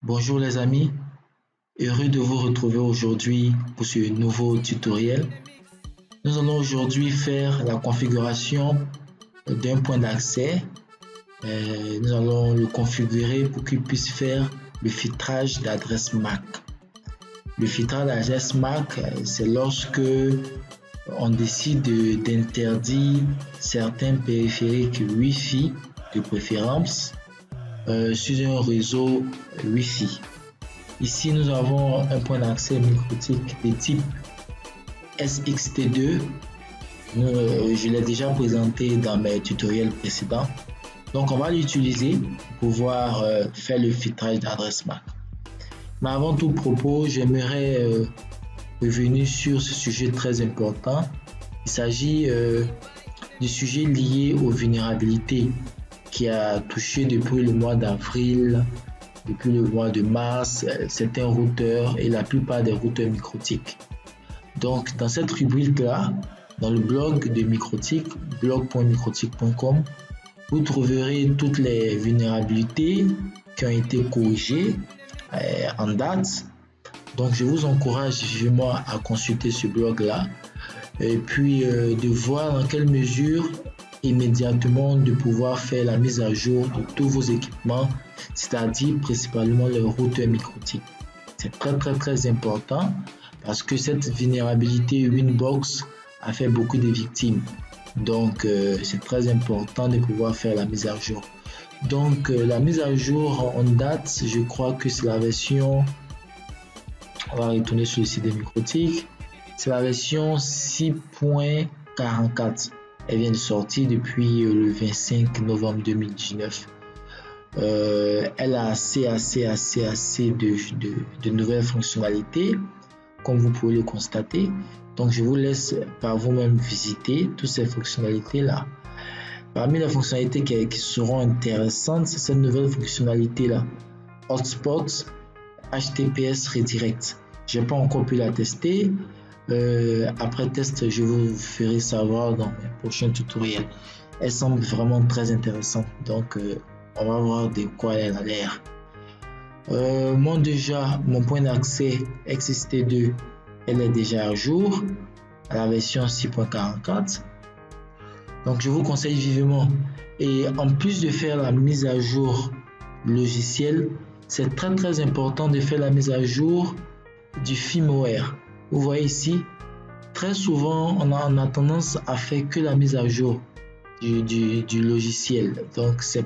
Bonjour les amis, heureux de vous retrouver aujourd'hui pour ce nouveau tutoriel. Nous allons aujourd'hui faire la configuration d'un point d'accès. Nous allons le configurer pour qu'il puisse faire le filtrage d'adresse MAC. Le filtrage d'adresse MAC, c'est lorsque on décide d'interdire certains périphériques Wi-Fi de préférence sur un réseau Wi-Fi. Ici, nous avons un point d'accès microtique de type SXT2. Je l'ai déjà présenté dans mes tutoriels précédents. Donc, on va l'utiliser pour pouvoir faire le filtrage d'adresse MAC. Mais avant tout propos, j'aimerais revenir sur ce sujet très important. Il s'agit du sujet lié aux vulnérabilités qui a touché depuis le mois d'avril, depuis le mois de mars, certains routeurs et la plupart des routeurs microtiques. Donc, dans cette rubrique-là, dans le blog de Microtik, blog.microtik.com, vous trouverez toutes les vulnérabilités qui ont été corrigées en date. Donc, je vous encourage vivement à consulter ce blog-là et puis de voir dans quelle mesure immédiatement de pouvoir faire la mise à jour de tous vos équipements, c'est-à-dire principalement les routeurs microtiques. C'est très important parce que cette vulnérabilité Winbox a fait beaucoup de victimes. Donc c'est très important de pouvoir faire la mise à jour. Donc la mise à jour en date, je crois que c'est la version, on va retourner sur le site de Microtik, c'est la version 6.44. Elle vient de sortir depuis le 25 novembre 2019. Elle a assez de nouvelles fonctionnalités, comme vous pouvez le constater. Donc, je vous laisse par vous-même visiter toutes ces fonctionnalités-là. Parmi les fonctionnalités qui seront intéressantes, c'est cette nouvelle fonctionnalité-là. Hotspot HTTPS Redirect. Je n'ai pas encore pu la tester. Après test, je vous ferai savoir dans mes prochains tutoriels. Elle semble vraiment très intéressante, donc on va voir de quoi elle a l'air. Moi déjà, mon point d'accès XST2, elle est déjà à jour à la version 6.44. Donc je vous conseille vivement, et en plus de faire la mise à jour logiciel, c'est très important de faire la mise à jour du firmware. Vous voyez ici, très souvent, on a tendance à faire que la mise à jour du logiciel. Donc, c'est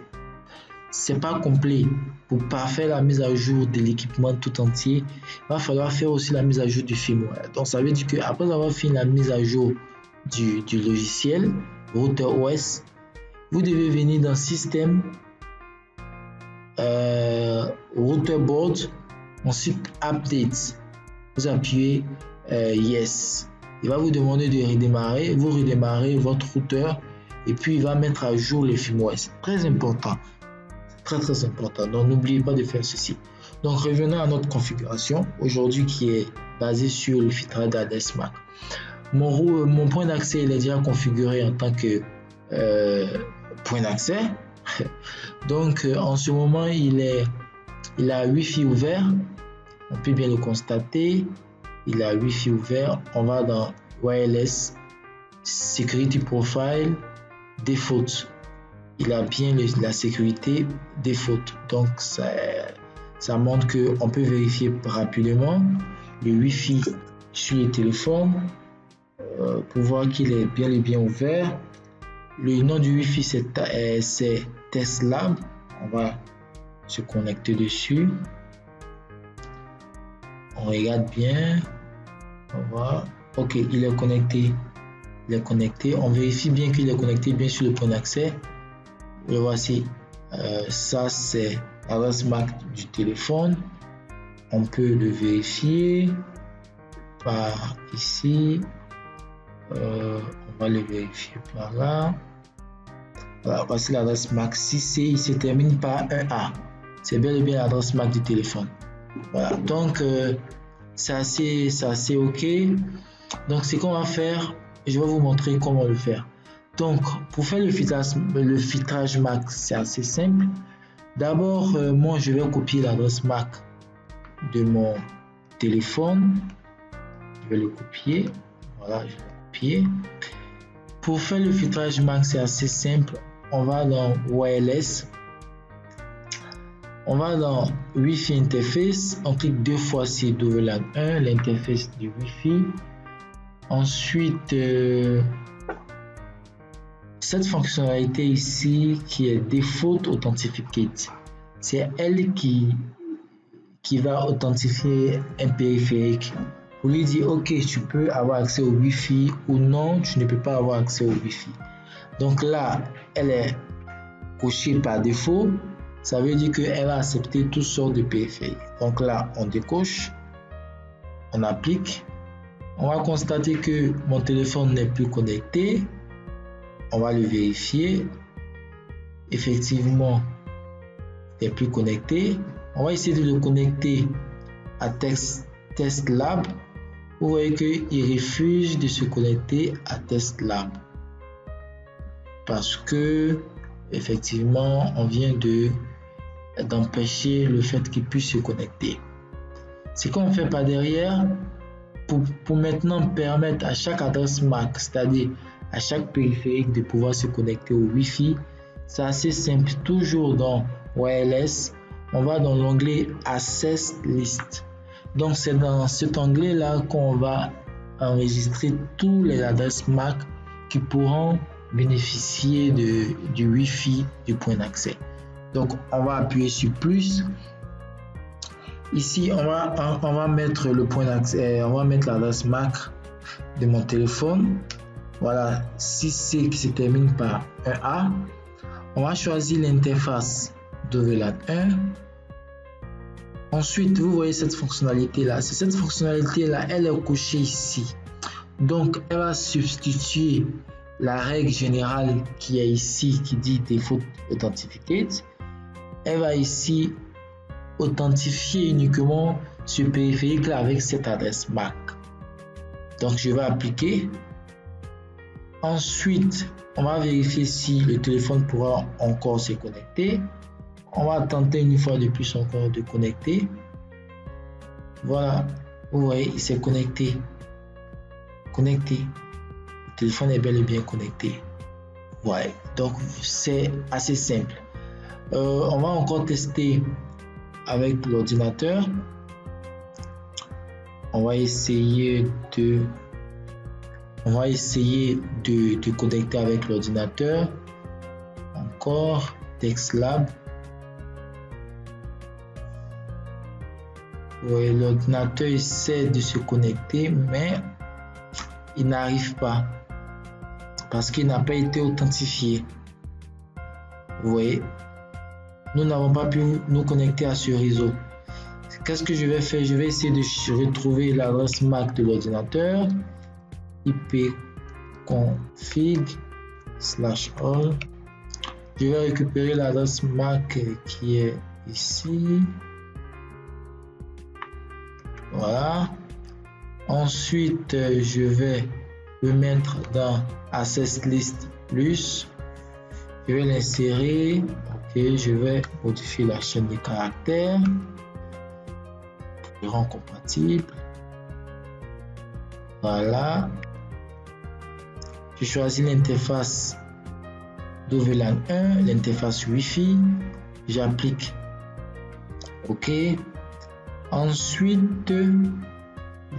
pas complet. Pour faire la mise à jour de l'équipement tout entier, il va falloir faire aussi la mise à jour du firmware. Donc, ça veut dire qu'après avoir fini la mise à jour du logiciel, routeur OS, vous devez venir dans Système, Router Board, ensuite Update. Vous appuyez Yes. Il va vous demander de redémarrer. Vous redémarrez votre routeur et puis il va mettre à jour le firmware. C'est très important. C'est très important. Donc n'oubliez pas de faire ceci. Donc revenons à notre configuration aujourd'hui qui est basée sur le filtrage d'adresse MAC. Mon point d'accès est déjà configuré en tant que point d'accès. Donc en ce moment il a Wi-Fi ouvert. On peut bien le constater. Il a Wi-Fi ouvert. On va dans Wireless Security Profile Default. Il a bien la sécurité Default. Donc ça montre qu'on peut vérifier rapidement le Wi-Fi sur le téléphone pour voir qu'il est bien et bien ouvert. Le nom du Wi-Fi c'est TestLab. On va se connecter dessus. On regarde bien. On va. Ok, il est connecté. On vérifie bien qu'il est connecté bien sur le point d'accès. Le voici. Ça, c'est l'adresse MAC du téléphone. On peut le vérifier par ici. On va le vérifier par là. Voilà, voici l'adresse MAC. Si il se termine par un A, c'est bel et bien l'adresse MAC du téléphone. Voilà, donc c'est assez ok. Donc ce qu'on va faire, je vais vous montrer comment le faire. Donc pour faire le filtrage MAC, c'est assez simple. D'abord, moi je vais copier l'adresse MAC de mon téléphone. Je vais le copier. Voilà, je vais le copier. Pour faire le filtrage MAC, c'est assez simple. On va dans Wireless. On va dans Wi-Fi Interface. On clique 2 fois sur WLAN 1, l'interface du Wi-Fi. Ensuite, cette fonctionnalité ici qui est Default Authenticate, c'est elle qui va authentifier un périphérique. Pour lui dire ok, tu peux avoir accès au Wi-Fi ou non, tu ne peux pas avoir accès au Wi-Fi. Donc là, elle est cochée par défaut. Ça veut dire qu'elle va accepter toutes sortes de périphériques. Donc là, on décoche, on applique. On va constater que mon téléphone n'est plus connecté. On va le vérifier. Effectivement, il n'est plus connecté. On va essayer de le connecter à Test Lab. Vous voyez qu'il refuse de se connecter à Test Lab parce que effectivement on vient d'empêcher le fait qu'il puisse se connecter. Ce qu'on fait par derrière pour maintenant permettre à chaque adresse MAC, c'est-à-dire à chaque périphérique de pouvoir se connecter au Wi-Fi, c'est assez simple. Toujours dans Wireless, on va dans l'onglet Access List. Donc c'est dans cet onglet là qu'on va enregistrer tous les adresses MAC qui pourront bénéficier du Wi-Fi du point d'accès. Donc on va appuyer sur plus. Ici on va mettre le point d'accès, on va mettre l'adresse MAC de mon téléphone. Voilà, 6C qui se termine par 1A. On va choisir l'interface WLAN 1. Ensuite, vous voyez cette fonctionnalité là. C'est cette fonctionnalité là, elle est cochée ici. Donc, elle va substituer la règle générale qui est ici, qui dit Default Authenticate. Elle va ici authentifier uniquement ce périphérique là avec cette adresse MAC. Donc, je vais appliquer. Ensuite, on va vérifier si le téléphone pourra encore se connecter. On va tenter une fois de plus encore de connecter. Voilà, vous voyez, il s'est connecté. Connecté. Le téléphone est bel et bien connecté. Ouais, donc c'est assez simple. On va encore tester avec l'ordinateur. On va essayer de connecter avec l'ordinateur. Encore TextLab. Oui, l'ordinateur essaie de se connecter, mais il n'arrive pas parce qu'il n'a pas été authentifié. Vous voyez, nous n'avons pas pu nous connecter à ce réseau. Qu'est-ce que je vais faire? Je vais essayer de retrouver l'adresse MAC de l'ordinateur. ipconfig/all. Je vais récupérer l'adresse MAC qui est ici. Voilà. Ensuite, je vais le mettre dans Access List plus. Je vais l'insérer. Ok, je vais modifier la chaîne des caractères. Je rends compatible. Voilà. Je choisis l'interface WLAN 1, l'interface Wi-Fi. J'applique. Ok. Ensuite,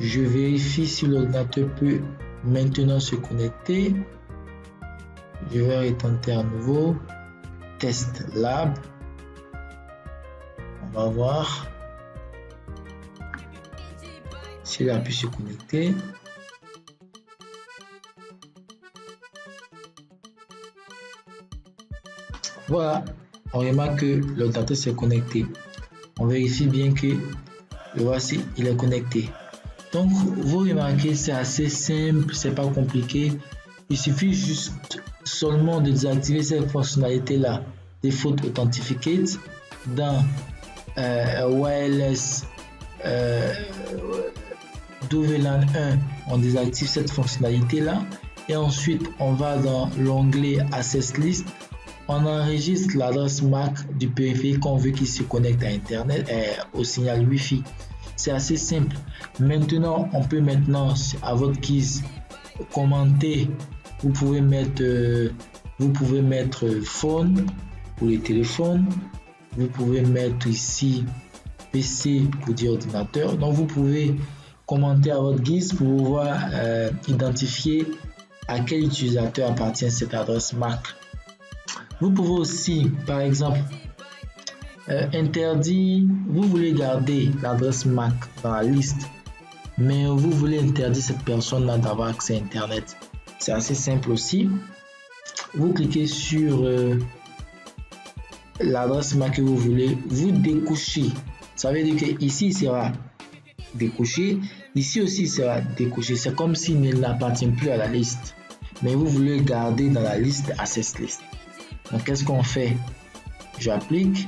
je vérifie si l'ordinateur peut maintenant se connecter. Je vais retenter à nouveau. Test Lab. On va voir s'il a pu se connecter. Voilà, on remarque que l'ordinateur s'est connecté. On vérifie bien que le voici, il est connecté. Donc, vous remarquez, c'est assez simple, c'est pas compliqué. Il suffit juste seulement de désactiver cette fonctionnalité-là, Default Authenticate, dans Wireless WLAN 1, on désactive cette fonctionnalité-là. Et ensuite, on va dans l'onglet Access List. On enregistre l'adresse MAC du périphérique qu'on veut qu'il se connecte à Internet, au signal Wi-Fi. C'est assez simple. Maintenant, on peut maintenant, à votre guise, commenter. Vous pouvez mettre phone pour les téléphones. Vous pouvez mettre ici PC pour dire ordinateur. Donc, vous pouvez commenter à votre guise pour pouvoir identifier à quel utilisateur appartient cette adresse MAC. Vous pouvez aussi, par exemple, interdire, vous voulez garder l'adresse MAC dans la liste, mais vous voulez interdire cette personne-là d'avoir accès à Internet. C'est assez simple aussi. Vous cliquez sur l'adresse MAC que vous voulez, vous décochez. Ça veut dire que ici il sera décoché, ici aussi il sera décoché. C'est comme s'il n'appartient plus à la liste, mais vous voulez garder dans la liste Access List. Donc qu'est-ce qu'on fait? J'applique.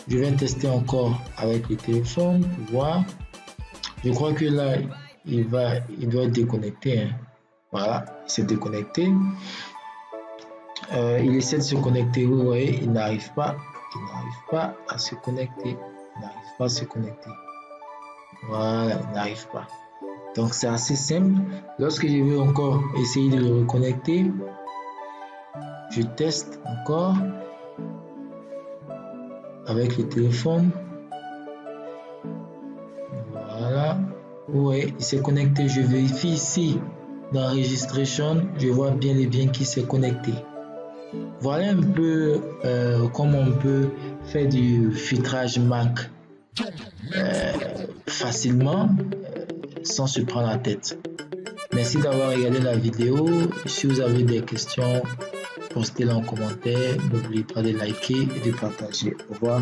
Je vais tester encore avec le téléphone pour voir. Je crois que là il doit être déconnecté. Hein. Voilà, il s'est déconnecté. Il essaie de se connecter. Vous voyez, il n'arrive pas à se connecter. Voilà, il n'arrive pas. Donc c'est assez simple. Lorsque je vais encore essayer de le reconnecter, je teste encore avec le téléphone. Voilà. Oui, il s'est connecté. Je vérifie ici dans Registration. Je vois bien et bien qu'il s'est connecté. Voilà un peu comment on peut faire du filtrage MAC facilement sans se prendre la tête. Merci d'avoir regardé la vidéo. Si vous avez des questions, postez-les en commentaire. N'oubliez pas de liker et de partager. Au revoir.